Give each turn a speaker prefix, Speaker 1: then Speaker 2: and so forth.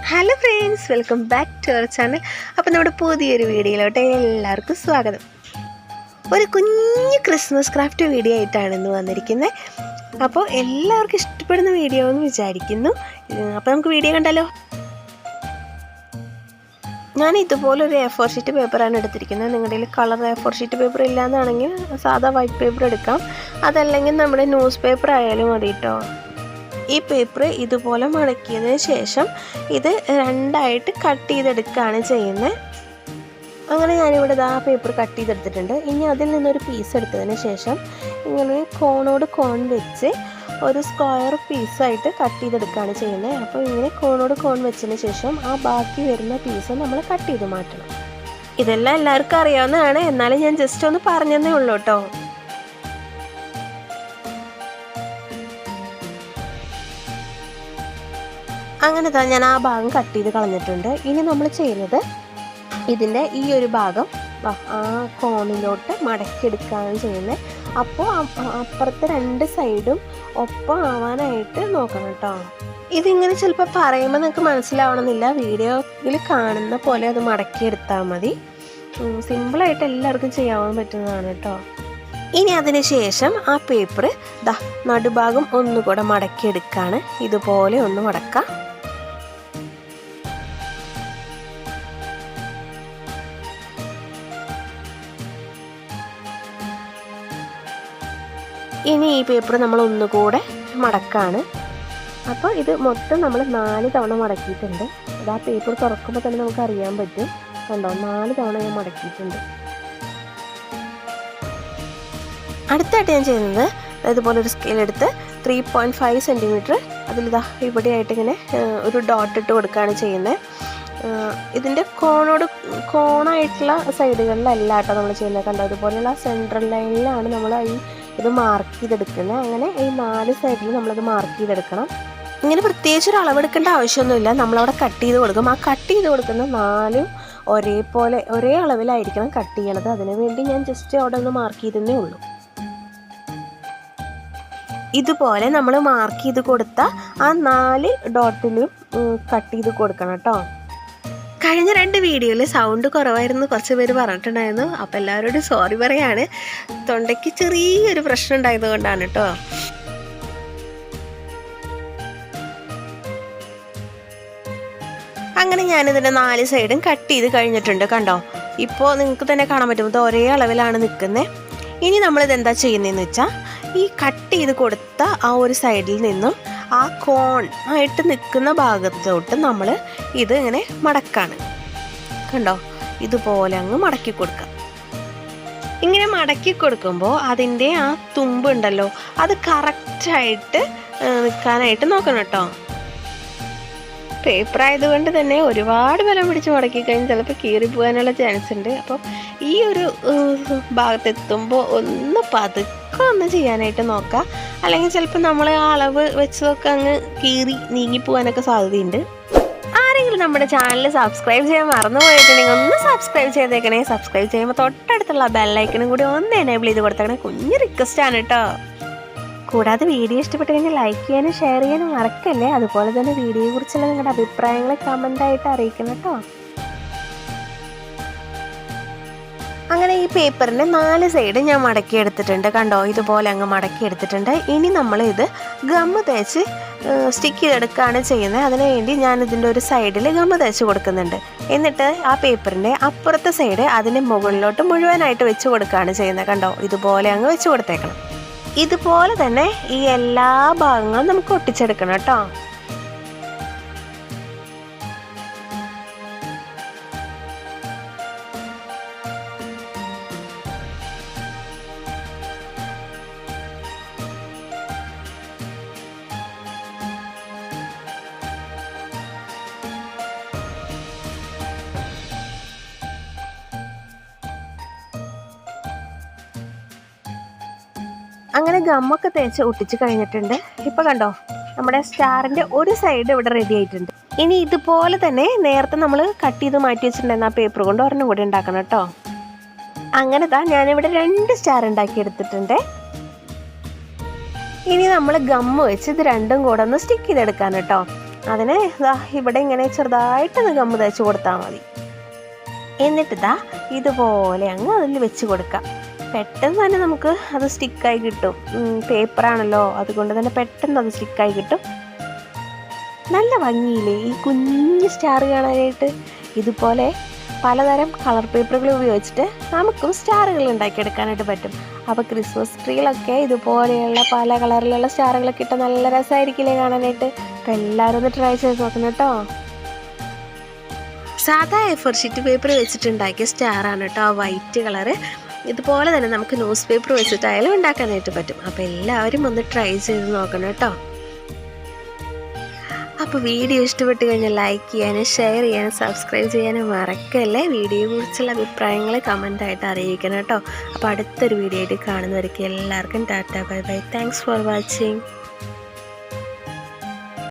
Speaker 1: Hello friends, welcome back to our channel. അപ്പോൾ നമ്മുടെ പുതിയൊരു വീഡിയോയിലോട്ട് എല്ലാവർക്കും സ്വാഗതം. ഒരു കുഞ്ഞ് ക്രിസ്മസ് ക്രാഫ്റ്റ് വീഡിയോ ആയിട്ടാണ് ഇന്ന് വന്നിരിക്കുന്നത്. അപ്പോൾ എല്ലാവർക്കും ഇഷ്ടപ്പെടുന്ന വീഡിയോ എന്ന് വിചാരിക്കുന്നു. അപ്പോൾ നമുക്ക് വീഡിയോ കണ്ടാലോ. ഞാൻ ഇതുപോലൊരു A4 ഷീറ്റ് പേപ്പറാണ് എടുത്തിരിക്കുന്നത്. നിങ്ങളുടെ കയ്യിൽ കളർ A4 ഷീറ്റ് പേപ്പർ ഇല്ലയെന്നാണെങ്കിൽ സാധാ വൈറ്റ് പേപ്പർ എടുക്കാം, അതല്ലെങ്കിൽ നമ്മുടെ ന്യൂസ് പേപ്പർ ആയാലും മതി കേട്ടോ. ഈ പേപ്പർ ഇതുപോലെ മടക്കിയതിന് ശേഷം ഇത് രണ്ടായിട്ട് കട്ട് ചെയ്തെടുക്കുകയാണ് ചെയ്യുന്നത്. അങ്ങനെ ഞാനിവിടെ ആ പേപ്പർ കട്ട് ചെയ്തെടുത്തിട്ടുണ്ട്. ഇനി അതിൽ നിന്നൊരു പീസ് എടുത്തതിന് ശേഷം ഇങ്ങനെ കോണോട് കോൺ വെച്ച് ഒരു സ്ക്വയർ പീസായിട്ട് കട്ട് ചെയ്തെടുക്കുകയാണ് ചെയ്യുന്നത്. അപ്പോൾ ഇങ്ങനെ കോണോട് കോൺ വെച്ചതിന് ശേഷം ആ ബാക്കി വരുന്ന പീസ് നമ്മൾ കട്ട് ചെയ്ത് മാറ്റണം. ഇതെല്ലാം എല്ലാവർക്കും അറിയാവുന്നതാണ്, എന്നാലും ഞാൻ ജസ്റ്റ് ഒന്ന് പറഞ്ഞതേ ഉള്ളൂ കേട്ടോ. അങ്ങനെ തന്നെ ഞാൻ ആ ഭാഗം കട്ട് ചെയ്ത് കളഞ്ഞിട്ടുണ്ട്. ഇനി നമ്മൾ ചെയ്യുന്നത് ഇതിൻ്റെ ഈ ഒരു ഭാഗം ആ കോണിലോട്ട് മടക്കിയെടുക്കുകയാണ് ചെയ്യുന്നത്. അപ്പോൾ അപ്പുറത്തെ രണ്ട് സൈഡും ഒപ്പം ആവാനായിട്ട് നോക്കണം കേട്ടോ. ഇതിങ്ങനെ ചിലപ്പോൾ പറയുമ്പോൾ നിങ്ങൾക്ക് മനസ്സിലാവണമെന്നില്ല, വീഡിയോയിൽ കാണുന്ന പോലെ അത് മടക്കിയെടുത്താൽ മതി. സിമ്പിളായിട്ട് എല്ലാവർക്കും ചെയ്യാൻ പറ്റുന്നതാണ് കേട്ടോ. ഇനി അതിന് ശേഷം ആ പേപ്പർ നടുഭാഗം ഒന്നുകൂടെ മടക്കിയെടുക്കുകയാണ്. ഇതുപോലെ ഒന്ന് മടക്കാം. ഇനി ഈ പേപ്പർ നമ്മൾ ഒന്നുകൂടെ മടക്കാണ്. അപ്പോൾ ഇത് മൊത്തം നമ്മൾ 4 തവണ മടക്കിയിട്ടുണ്ട്. അത് ആ പേപ്പർ തുറക്കുമ്പോൾ തന്നെ നമുക്ക് അറിയാൻ പറ്റും. കണ്ടോ, 4 തവണ ഞാൻ മടക്കിയിട്ടുണ്ട്. അടുത്തായിട്ട് ഞാൻ ചെയ്യുന്നത് ഇതുപോലെ ഒരു സ്കെയിൽ എടുത്ത് 3.5 സെൻറ്റിമീറ്റർ അതിലിതാ ഇവിടെയായിട്ട് ഇങ്ങനെ ഒരു ഡോട്ട് ഇട്ട് കൊടുക്കുകയാണ് ചെയ്യുന്നത്. ഇതിൻ്റെ കോണായിട്ടുള്ള സൈഡുകളിലല്ല കേട്ടോ നമ്മൾ ചെയ്യുന്നത്. കണ്ടോ, അതുപോലെയുള്ള സെൻട്രൽ ലൈനിലാണ് നമ്മൾ ഇത് മാർക്ക് ചെയ്തെടുക്കുന്നത്. അങ്ങനെ ഈ 4 സൈഡിൽ നമ്മളത് മാർക്ക് ചെയ്തെടുക്കണം. ഇങ്ങനെ പ്രത്യേകിച്ച് ഒരു അളവെടുക്കേണ്ട ആവശ്യമൊന്നുമില്ല, നമ്മളവിടെ കട്ട് ചെയ്ത് കൊടുക്കും. ആ കട്ട് ചെയ്ത് കൊടുക്കുന്ന 4ഉം ഒരേ അളവിലായിരിക്കണം കട്ട് ചെയ്യണത്. അതിനു വേണ്ടി ഞാൻ ജസ്റ്റ് അവിടെ ഒന്ന് മാർക്ക് ചെയ്തേ ഉള്ളൂ. ഇതുപോലെ നമ്മൾ മാർക്ക് ചെയ്ത് കൊടുത്ത ആ 4 ഡോട്ടിലും കട്ട് ചെയ്ത് കൊടുക്കണം കേട്ടോ. കഴിഞ്ഞ 2 വീഡിയോയിൽ സൗണ്ട് കുറവായിരുന്നു കുറച്ച് പേര് പറഞ്ഞിട്ടുണ്ടായിരുന്നു. അപ്പോൾ എല്ലാവരോടും സോറി പറയാണ്. തൊണ്ടയ്ക്ക് ചെറിയൊരു പ്രശ്നം ഉണ്ടായത് കൊണ്ടാണ് കേട്ടോ. അങ്ങനെ ഞാനിതിൻ്റെ 4 സൈഡും കട്ട് ചെയ്ത് കഴിഞ്ഞിട്ടുണ്ട്. കണ്ടോ, ഇപ്പോൾ നിങ്ങൾക്ക് തന്നെ കാണാൻ പറ്റും, ഇത് ഒരേ അളവിലാണ് നിൽക്കുന്നത്. ഇനി നമ്മളിത് എന്താ ചെയ്യുന്നതെന്ന് വെച്ചാൽ ഈ കട്ട് ചെയ്ത് കൊടുത്ത ആ ഒരു സൈഡിൽ നിന്നും ആ കോൺ ആയിട്ട് നിൽക്കുന്ന ഭാഗത്തോട്ട് നമ്മൾ ഇത് ഇങ്ങനെ മടക്കാണ്. കണ്ടോ, ഇതുപോലെ അങ്ങ് മടക്കി കൊടുക്കാം. ഇങ്ങനെ മടക്കി കൊടുക്കുമ്പോൾ അതിൻ്റെ ആ തുമ്പുണ്ടല്ലോ അത് കറക്റ്റായിട്ട് നിൽക്കാനായിട്ട് നോക്കണം കേട്ടോ. പേപ്പർ ആയതുകൊണ്ട് തന്നെ ഒരുപാട് ബലം പിടിച്ച് മടക്കി കഴിഞ്ഞാൽ ചിലപ്പോൾ കീറിപ്പോകാനുള്ള ചാൻസ് ഉണ്ട്. അപ്പോൾ ഈ ഒരു ഭാഗത്തെത്തുമ്പോൾ ഒന്ന് പതുക്കെ ഒന്ന് ചെയ്യാനായിട്ട് നോക്കുക, അല്ലെങ്കിൽ ചിലപ്പോൾ നമ്മൾ ആ അളവ് വെച്ചതൊക്കെ അങ്ങ് കീറി നീങ്ങിപ്പോകാനൊക്കെ സാധ്യതയുണ്ട്. ആരെങ്കിലും നമ്മുടെ ചാനൽ സബ്സ്ക്രൈബ് ചെയ്യാൻ മറന്നു പോയിട്ടുണ്ടെങ്കിൽ ഒന്ന് സബ്സ്ക്രൈബ് ചെയ്തേക്കണേ. സബ്സ്ക്രൈബ് ചെയ്യുമ്പോൾ തൊട്ടടുത്തുള്ള ബെല്ലൈക്കനും കൂടി ഒന്ന് എനേബിൾ ചെയ്ത് കൊടുത്തേക്കണേ. കുഞ്ഞ് റിക്വസ്റ്റാണ് കേട്ടോ. കൂടാതെ വീഡിയോ ഇഷ്ടപ്പെട്ട് കഴിഞ്ഞാൽ ലൈക്ക് ചെയ്യാനും ഷെയർ ചെയ്യാനും മറക്കല്ലേ. അതുപോലെ തന്നെ വീഡിയോയെ കുറിച്ചുള്ള നിങ്ങളുടെ അഭിപ്രായങ്ങൾ കമൻ്റായിട്ട് അറിയിക്കണം കേട്ടോ. അങ്ങനെ ഈ പേപ്പറിൻ്റെ 4 സൈഡ് ഞാൻ മടക്കി എടുത്തിട്ടുണ്ട്. കണ്ടോ, ഇതുപോലെ അങ്ങ് മടക്കി എടുത്തിട്ടുണ്ട്. ഇനി നമ്മൾ ഇത് ഗമ്മ് തേച്ച് സ്റ്റിക്ക് ചെയ്തെടുക്കുകയാണ് ചെയ്യുന്നത്. അതിനു വേണ്ടി ഞാൻ ഇതിൻ്റെ ഒരു സൈഡിൽ ഗമ്മ് തേച്ച് കൊടുക്കുന്നുണ്ട്. എന്നിട്ട് ആ പേപ്പറിൻ്റെ അപ്പുറത്തെ സൈഡ് അതിൻ്റെ മുകളിലോട്ട് മുഴുവനായിട്ട് വെച്ച് കൊടുക്കുകയാണ് ചെയ്യുന്നത്. കണ്ടോ, ഇതുപോലെ അങ്ങ് വെച്ച് കൊടുത്തേക്കണം. ഇതുപോലെ തന്നെ ഈ എല്ലാ ഭാഗങ്ങളും നമുക്ക് ഒട്ടിച്ചെടുക്കണം കേട്ടോ. അങ്ങനെ ഗമ്മൊക്കെ തേച്ച് ഒട്ടിച്ച് കഴിഞ്ഞിട്ടുണ്ട്. ഇപ്പോൾ കണ്ടോ, നമ്മുടെ സ്റ്റാറിൻ്റെ ഒരു സൈഡ് ഇവിടെ റെഡി ആയിട്ടുണ്ട്. ഇനി ഇതുപോലെ തന്നെ നേരത്തെ നമ്മൾ കട്ട് ചെയ്ത് മാറ്റി വെച്ചിട്ടുണ്ടായിരുന്ന ആ പേപ്പർ കൊണ്ട് ഒരെണ്ണം കൂടി ഉണ്ടാക്കണം കേട്ടോ. അങ്ങനെ ഞാനിവിടെ 2 സ്റ്റാർ ഉണ്ടാക്കി എടുത്തിട്ടുണ്ട്. ഇനി നമ്മൾ ഗമ്മ് വെച്ച് ഇത് രണ്ടും കൂടെ ഒന്ന് സ്റ്റിക്ക് ചെയ്തെടുക്കാൻ കേട്ടോ. അതിനെ ഇവിടെ ഇങ്ങനെ ചെറുതായിട്ടൊന്ന് ഗമ്മ് തേച്ച് കൊടുത്താൽ മതി. എന്നിട്ട് ഇതുപോലെ അങ്ങ് അതിൽ വെച്ച് കൊടുക്കാം. പെട്ടെന്ന് തന്നെ നമുക്ക് അത് സ്റ്റിക്കായി കിട്ടും. പേപ്പറാണല്ലോ, അതുകൊണ്ട് തന്നെ പെട്ടെന്ന് അത് സ്റ്റിക്കായി കിട്ടും. നല്ല ഭംഗിയില്ലേ ഈ കുഞ്ഞ് സ്റ്റാർ കാണാനായിട്ട്? ഇതുപോലെ പലതരം കളർ പേപ്പറുകൾ ഉപയോഗിച്ചിട്ട് നമുക്കും സ്റ്റാറുകൾ ഉണ്ടാക്കിയെടുക്കാനായിട്ട് പറ്റും. അപ്പോൾ ക്രിസ്മസ് ട്രീയിലൊക്കെ ഇതുപോലെയുള്ള പല കളറിലുള്ള സ്റ്റാറുകളൊക്കെ ഇട്ട് നല്ല രസമായിരിക്കില്ലേ കാണാനായിട്ട്? അപ്പോൾ എല്ലാവരും ഒന്ന് ട്രൈ ചെയ്ത് നോക്കണം കേട്ടോ. സാധാ A4 ഷീറ്റ് പേപ്പർ വെച്ചിട്ടുണ്ടാക്കിയ സ്റ്റാറാണ് കേട്ടോ, വൈറ്റ് കളറ്. ഇതുപോലെ തന്നെ നമുക്ക് ന്യൂസ് പേപ്പർ വെച്ചിട്ടായാലും ഉണ്ടാക്കാനായിട്ട് പറ്റും. അപ്പോൾ എല്ലാവരും ഒന്ന് ട്രൈ ചെയ്ത് നോക്കണം കേട്ടോ. അപ്പോൾ വീഡിയോ ഇഷ്ടപ്പെട്ട് കഴിഞ്ഞാൽ ലൈക്ക് ചെയ്യാനും ഷെയർ ചെയ്യാനും സബ്സ്ക്രൈബ് ചെയ്യാനും മറക്കല്ലേ. വീഡിയോയെക്കുറിച്ചുള്ള അഭിപ്രായങ്ങൾ കമൻ്റായിട്ട് അറിയിക്കണം കേട്ടോ. അപ്പോൾ അടുത്തൊരു വീഡിയോ ആയിട്ട് കാണുന്നവർക്ക് എല്ലാവർക്കും Tata bye bye. Thanks for watching.